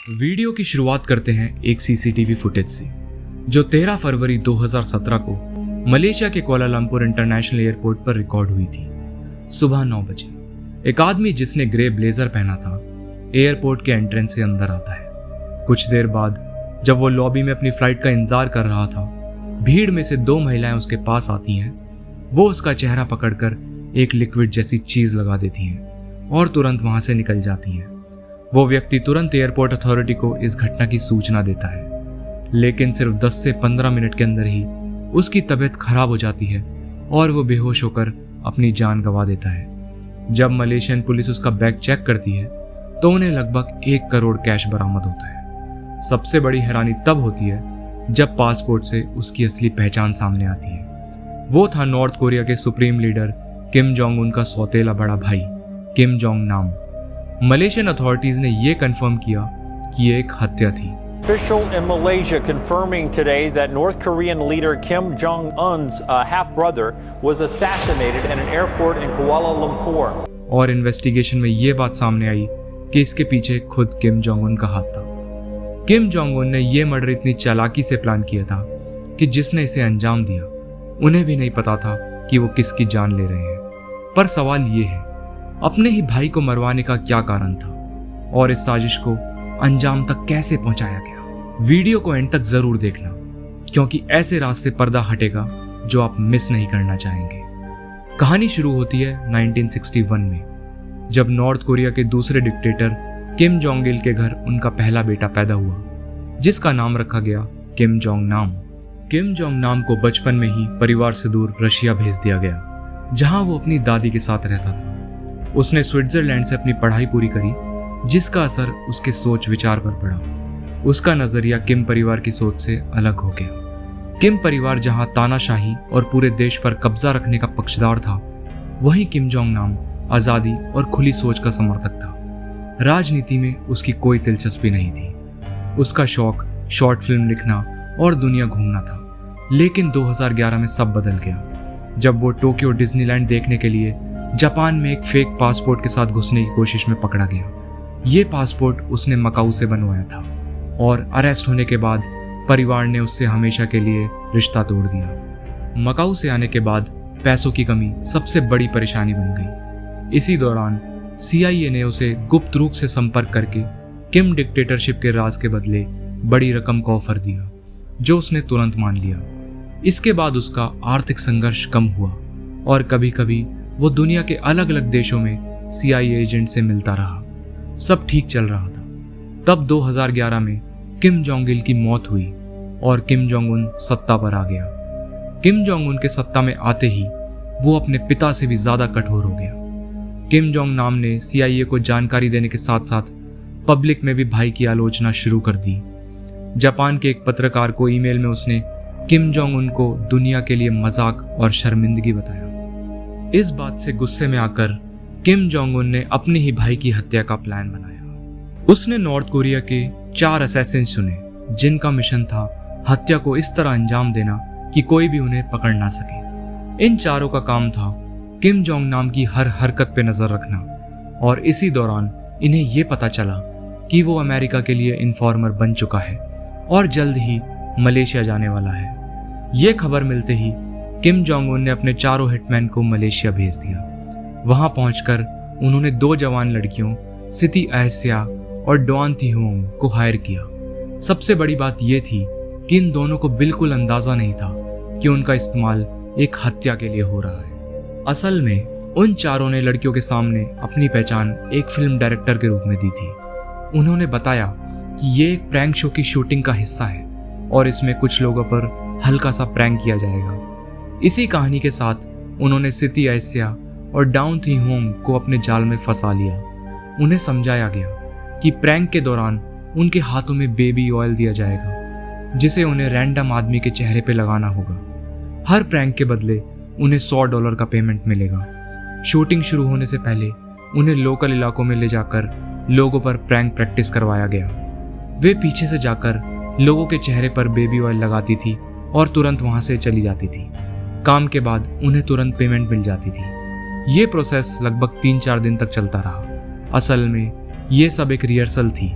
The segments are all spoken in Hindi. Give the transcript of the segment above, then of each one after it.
वीडियो की शुरुआत करते हैं एक सीसीटीवी फुटेज से जो 13 फरवरी 2017 को मलेशिया के कोलालमपुर इंटरनेशनल एयरपोर्ट पर रिकॉर्ड हुई थी। सुबह 9 बजे एक आदमी जिसने ग्रे ब्लेजर पहना था एयरपोर्ट के एंट्रेंस से अंदर आता है। कुछ देर बाद जब वो लॉबी में अपनी फ्लाइट का इंतजार कर रहा था, भीड़ में से 2 महिलाएं उसके पास आती हैं। वो उसका चेहरा पकड़कर एक लिक्विड जैसी चीज लगा देती हैं और तुरंत वहां से निकल जाती हैं। वो व्यक्ति तुरंत एयरपोर्ट अथॉरिटी को इस घटना की सूचना देता है, लेकिन सिर्फ 10 से 15 मिनट के अंदर ही उसकी तबीयत खराब हो जाती है और वो बेहोश होकर अपनी जान गंवा देता है। जब मलेशियन पुलिस उसका बैग चेक करती है तो उन्हें लगभग 1 करोड़ कैश बरामद होता है। सबसे बड़ी हैरानी तब होती है जब पासपोर्ट से उसकी असली पहचान सामने आती है। वो था नॉर्थ कोरिया के supreme leader Kim Jong Un का सौतेला बड़ा भाई किम जोंग नाम। मलेशियन अथॉरिटीज ने यह कंफर्म किया कि ये एक हत्या थी। Official in Malaysia confirming today that North Korean leader Kim Jong-un's half-brother was assassinated at an airport in Kuala Lumpur. और इन्वेस्टिगेशन में ये बात सामने आई कि इसके पीछे खुद किम जोंग उन का हाथ था। किम जोंग उन ने यह मर्डर इतनी चालाकी से प्लान किया था कि जिसने इसे अंजाम दिया उन्हें भी नहीं पता था कि वो किसकी जान ले रहे हैं। पर सवाल ये है, अपने ही भाई को मरवाने का क्या कारण था और इस साजिश को अंजाम तक कैसे पहुंचाया गया? वीडियो को एंड तक जरूर देखना, क्योंकि ऐसे राज से पर्दा हटेगा जो आप मिस नहीं करना चाहेंगे। कहानी शुरू होती है 1961 में, जब नॉर्थ कोरिया के दूसरे डिक्टेटर किम जोंग इल के घर उनका पहला बेटा पैदा हुआ, जिसका नाम रखा गया किम जोंग नाम। किम जोंग नाम को बचपन में ही परिवार से दूर रशिया भेज दिया गया, जहां वो अपनी दादी के साथ रहता था। उसने स्विट्जरलैंड से अपनी पढ़ाई पूरी करी, जिसका असर उसके सोच विचार पर पड़ा। उसका नजरिया किम परिवार की सोच से अलग हो गया। किम परिवार जहां तानाशाही और पूरे देश पर कब्जा रखने का पक्षधर था, वहीं किम जोंग नाम आजादी और खुली सोच का समर्थक था। राजनीति में उसकी कोई दिलचस्पी नहीं थी। उसका शौक शॉर्ट फिल्म लिखना और दुनिया घूमना था। लेकिन 2011 में सब बदल गया जब वो टोक्यो डिज्नीलैंड देखने के लिए जापान में एक फेक पासपोर्ट के साथ घुसने की कोशिश में पकड़ा गया। ये पासपोर्ट उसने मकाऊ से बनवाया था और अरेस्ट होने के बाद परिवार ने उससे हमेशा के लिए रिश्ता तोड़ दिया। मकाऊ से आने के बाद पैसों की कमी सबसे बड़ी परेशानी बन गई। इसी दौरान CIA ने उसे गुप्त रूप से संपर्क करके किम डिक्टेटरशिप के राज के बदले बड़ी रकम का ऑफर दिया, जो उसने तुरंत मान लिया। इसके बाद उसका आर्थिक संघर्ष कम हुआ और कभी कभी वो दुनिया के अलग अलग देशों में CIA एजेंट से मिलता रहा। सब ठीक चल रहा था। तब 2011 में किम जोंग इल की मौत हुई और किम जोंग उन सत्ता पर आ गया। किम जोंग उन के सत्ता में आते ही वो अपने पिता से भी ज्यादा कठोर हो गया। किम जोंग नाम ने CIA को जानकारी देने के साथ साथ पब्लिक में भी भाई की आलोचना शुरू कर दी। जापान के एक पत्रकार को ईमेल में उसने किम जोंग उन को दुनिया के लिए मजाक और शर्मिंदगी बताया। इस बात से गुस्से में आकर किम जोंग उन ने अपने ही भाई की हत्या का प्लान बनाया। उसने नॉर्थ कोरिया के 4 असैसिन चुने, जिनका मिशन था हत्या को इस तरह अंजाम देना कि कोई भी उन्हें पकड़ ना सके। इन चारों का काम था किम जोंग नाम की हर हरकत पे नजर रखना, और इसी दौरान इन्हें यह पता चला कि वो अमेरिका के लिए इन्फॉर्मर बन चुका है और जल्द ही मलेशिया जाने वाला है। ये खबर मिलते ही किम जोंग उन ने अपने चारों हिटमैन को मलेशिया भेज दिया। वहां पहुंचकर उन्होंने 2 जवान लड़कियों सिटी आयसिया और डॉन थी होंग को हायर किया। सबसे बड़ी बात यह थी कि इन दोनों को बिल्कुल अंदाजा नहीं था कि उनका इस्तेमाल एक हत्या के लिए हो रहा है। असल में उन चारों ने लड़कियों के सामने अपनी पहचान एक फिल्म डायरेक्टर के रूप में दी थी। उन्होंने बताया कि ये एक प्रैंक शो की शूटिंग का हिस्सा है और इसमें कुछ लोगों पर हल्का सा प्रैंक किया जाएगा। इसी कहानी के साथ उन्होंने सिटी आयसिया और डाउन थी होंग को अपने जाल में फंसा लिया। उन्हें समझाया गया कि प्रैंक के दौरान उनके हाथों में बेबी ऑयल दिया जाएगा, जिसे उन्हें रैंडम आदमी के चेहरे पे लगाना होगा। हर प्रैंक के बदले उन्हें $100 का पेमेंट मिलेगा। शूटिंग शुरू होने से पहले उन्हें लोकल इलाकों में ले जाकर लोगों पर प्रैंक प्रैक्टिस करवाया गया। वे पीछे से जाकर लोगों के चेहरे पर बेबी ऑयल लगाती थी और तुरंत वहां से चली जाती थी। काम के बाद उन्हें तुरंत पेमेंट मिल जाती थी। ये प्रोसेस लगभग 3-4 दिन तक चलता रहा। असल में ये सब एक रिहर्सल थी।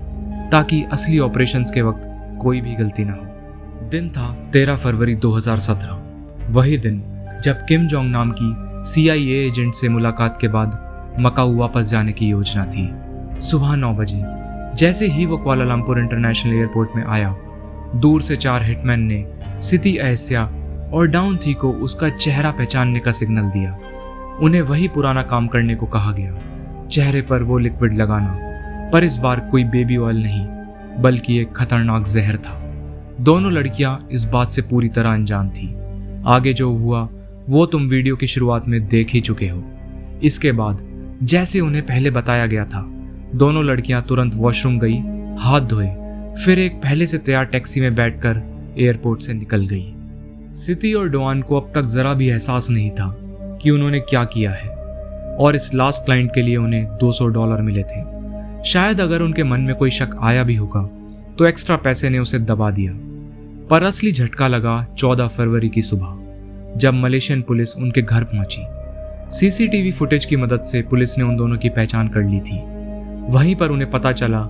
ताकि असली ऑपरेशंस के वक्त कोई भी गलती ना हो। दिन था 13 फरवरी 2017, वही दिन जब किम जोंग नाम की CIA एजेंट से मुलाकात के बाद मकाऊ वापस जाने की योजना थी। सुबह 9 बजे जैसे ही वो कुआलालंपुर इंटरनेशनल एयरपोर्ट में आया, दूर से 4 हिटमैन ने सिटी एहस्या और डाउन थी को उसका चेहरा पहचानने का सिग्नल दिया। उन्हें वही पुराना काम करने को कहा गया, चेहरे पर वो लिक्विड लगाना, पर इस बार कोई बेबी ऑयल नहीं बल्कि एक खतरनाक जहर था। दोनों लड़कियां इस बात से पूरी तरह अनजान थी। आगे जो हुआ वो तुम वीडियो की शुरुआत में देख ही चुके हो। इसके बाद जैसे उन्हें पहले बताया गया था, दोनों लड़कियां तुरंत वॉशरूम गई, हाथ धोए, फिर एक पहले से तैयार टैक्सी में बैठकर एयरपोर्ट से निकल गई। सिटी और डोआन को अब तक जरा भी एहसास नहीं था कि उन्होंने क्या किया है, और इस लास्ट क्लाइंट के लिए उन्हें $200 मिले थे। शायद अगर उनके मन में कोई शक आया भी होगा तो एक्स्ट्रा पैसे ने उसे दबा दिया। पर असली झटका लगा 14 फरवरी की सुबह, जब मलेशियन पुलिस उनके घर पहुंची। CCTV फुटेज की मदद से पुलिस ने उन दोनों की पहचान कर ली थी। वहीं पर उन्हें पता चला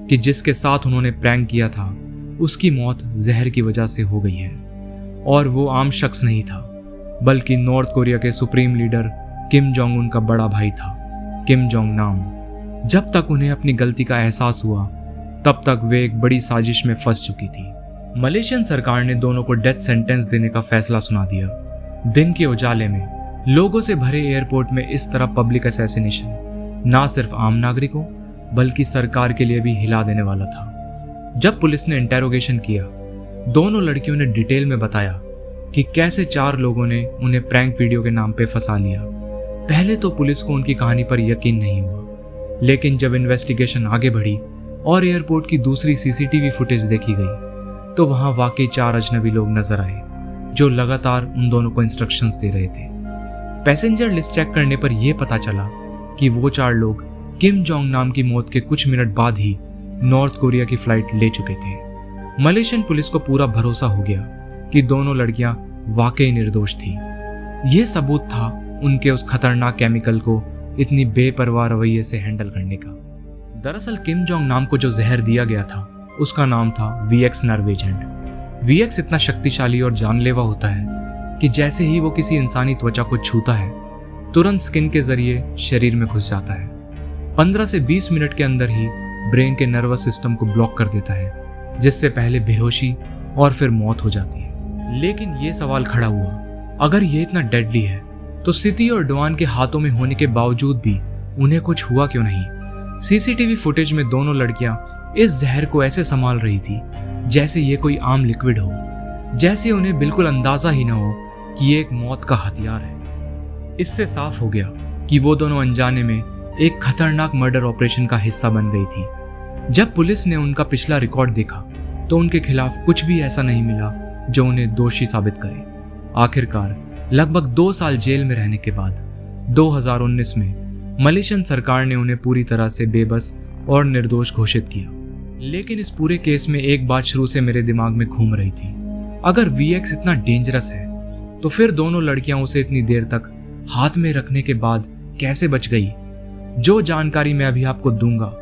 कि जिसके साथ उन्होंने प्रैंक किया था उसकी मौत जहर की वजह से हो गई है, और वो आम शख्स नहीं था बल्कि नॉर्थ कोरिया के supreme leader Kim Jong Un का बड़ा भाई था, किम जोंग नाम। जब तक उन्हें अपनी गलती का एहसास हुआ तब तक वे एक बड़ी साजिश में फंस चुकी थी। मलेशियन सरकार ने दोनों को डेथ सेंटेंस देने का फैसला सुना दिया। दिन के उजाले में लोगों से भरे एयरपोर्ट में इस तरह पब्लिक असैसिनेशन ना सिर्फ आम नागरिकों बल्कि सरकार के लिए भी हिला देने वाला था। जब पुलिस ने इंटेरोगेशन किया, दोनों लड़कियों ने डिटेल में बताया कि कैसे 4 लोगों ने उन्हें प्रैंक वीडियो के नाम पे फंसा लिया। पहले तो पुलिस को उनकी कहानी पर यकीन नहीं हुआ, लेकिन जब इन्वेस्टिगेशन आगे बढ़ी और एयरपोर्ट की दूसरी CCTV फुटेज देखी गई तो वहां वाकई 4 अजनबी लोग नजर आए जो लगातार उन दोनों को इंस्ट्रक्शंस दे रहे थे। पैसेंजर लिस्ट चेक करने पर यह पता चला कि वो 4 लोग किम जोंग नाम की मौत के कुछ मिनट बाद ही नॉर्थ कोरिया की फ्लाइट ले चुके थे। मलेशियन पुलिस को पूरा भरोसा हो गया कि दोनों लड़कियां वाकई निर्दोष थी। यह सबूत था उनके उस खतरनाक केमिकल को इतनी बेपरवाह रवैये से हैंडल करने का। दरअसल किम जोंग नाम को जो जहर दिया गया था उसका नाम था VX नर्व एजेंट। VX इतना शक्तिशाली और जानलेवा होता है कि जैसे ही वो किसी इंसानी त्वचा को छूता है तुरंत स्किन के जरिए शरीर में घुस जाता है। 15 से 20 मिनट के अंदर ही ब्रेन के नर्वस सिस्टम को ब्लॉक कर देता है, जिससे पहले बेहोशी और फिर मौत हो जाती है। लेकिन ये सवाल खड़ा हुआ, अगर ये इतना डेडली है तो सिटी और डोआन के हाथों में होने के बावजूद भी उन्हें कुछ हुआ क्यों नहीं? CCTV फुटेज में दोनों लड़कियां इस जहर को ऐसे संभाल रही थी जैसे ये कोई आम लिक्विड हो, जैसे उन्हें बिल्कुल अंदाजा ही न हो कि ये एक मौत का हथियार है। इससे साफ हो गया कि वो दोनों अनजाने में एक खतरनाक मर्डर ऑपरेशन का हिस्सा बन गई थी। जब पुलिस ने उनका पिछला रिकॉर्ड देखा तो उनके खिलाफ कुछ भी ऐसा नहीं मिला जो उन्हें दोषी साबित करे। आखिरकार लगभग 2 साल जेल में रहने के बाद 2019 में मलेशियन सरकार ने उन्हें पूरी तरह से बेबस और निर्दोष घोषित किया। लेकिन इस पूरे केस में एक बात शुरू से मेरे दिमाग में घूम रही थी, अगर VX इतना डेंजरस है तो फिर दोनों लड़कियां उसे इतनी देर तक हाथ में रखने के बाद कैसे बच गई? जो जानकारी मैं अभी आपको दूंगा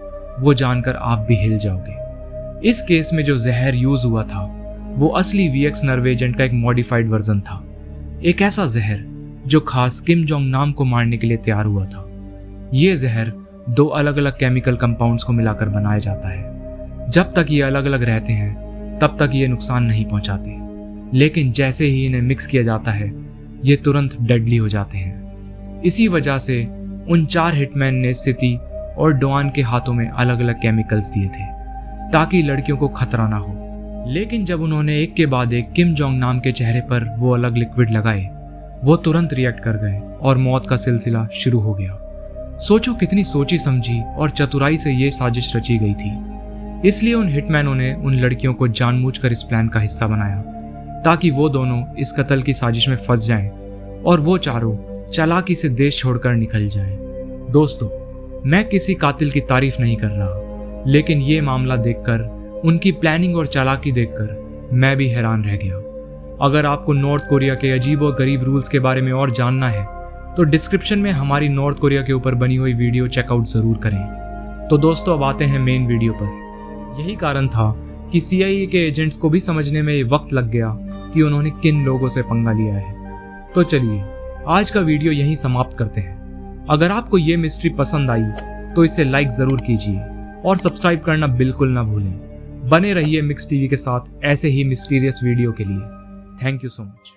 वो जानकर आप भी हिल जाओगे। इस केस में जो जहर यूज हुआ था वो असली VX नर्व एजेंट का एक मॉडिफाइड वर्जन था, एक ऐसा जहर जो खास किम जोंग नाम को मारने के लिए तैयार हुआ था। ये जहर 2 अलग अलग केमिकल कंपाउंड्स को मिलाकर बनाया जाता है। जब तक ये अलग अलग रहते हैं तब तक ये नुकसान नहीं पहुंचाते, लेकिन जैसे ही इन्हें मिक्स किया जाता है ये तुरंत डेडली हो जाते हैं। इसी वजह से उन 4 हिटमैन ने सिटी और डोआन के हाथों में अलग अलग केमिकल्स दिए थे ताकि लड़कियों को खतरा ना हो। लेकिन जब उन्होंने एक के बाद एक किम जोंग नाम के चेहरे पर वो अलग लिक्विड लगाए, वो तुरंत रिएक्ट कर गए और मौत का सिलसिला शुरू हो गया। सोचो कितनी सोची समझी और चतुराई से ये साजिश रची गई थी। इसलिए उन हिटमैनों ने उन लड़कियों को जानबूझकर इस प्लान का हिस्सा बनाया ताकि वो दोनों इस कत्ल की साजिश में फंस जाएं और वो चारों चालाकी से देश छोड़कर निकल जाएं। दोस्तों, मैं किसी कातिल की तारीफ नहीं कर रहा, लेकिन ये मामला देखकर, उनकी प्लानिंग और चालाकी देखकर मैं भी हैरान रह गया। अगर आपको नॉर्थ कोरिया के अजीब और गरीब रूल्स के बारे में और जानना है तो डिस्क्रिप्शन में हमारी नॉर्थ कोरिया के ऊपर बनी हुई वीडियो चेकआउट जरूर करें। तो दोस्तों, अब आते हैं मेन वीडियो पर। यही कारण था कि CIA के एजेंट्स को भी समझने में वक्त लग गया कि उन्होंने किन लोगों से पंगा लिया है। तो चलिए आज का वीडियो यहीं समाप्त करते हैं। अगर आपको ये मिस्ट्री पसंद आई तो इसे लाइक जरूर कीजिए और सब्सक्राइब करना बिल्कुल ना भूलें। बने रहिए मिक्स टीवी के साथ ऐसे ही मिस्टीरियस वीडियो के लिए। Thank you so much.